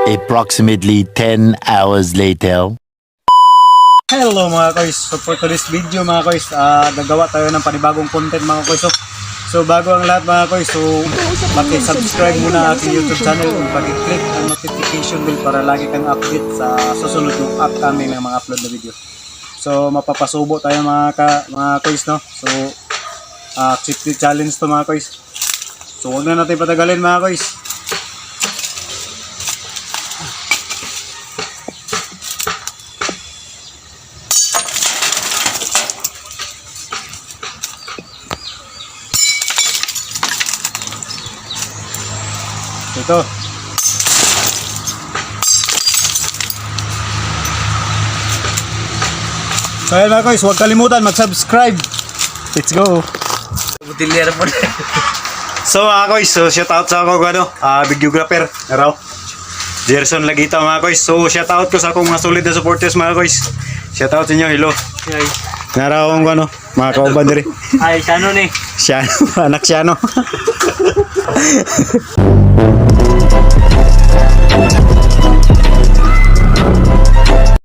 Approximately 10 hours later. Hello mga koys, so for today's video mga koys, gagawa tayo ng panibagong content mga koys. So bago ang lahat mga koys, so maki-subscribe muna aking YouTube channel at pag-click ang notification bell para lagi kang update sa susunod ng upcoming ng mga upload na video. So mapapasubo tayo mga koys, no? So accept the challenge to mga koys. So huwag na natin patagalin mga koys. Ito. So ayan mga guys, huwag kalimutan mag-subscribe. Let's go. Butilya po. So mga guys, so shout out sa ako videographer, araw. Jerson Lagita mga guys. So shout out ko sa akong mga solid na supporters mga guys. Shout out sa inyo, hello. Ay, Naraw akong mga kauban diri. ay, sano ni? Siano, anak Siano.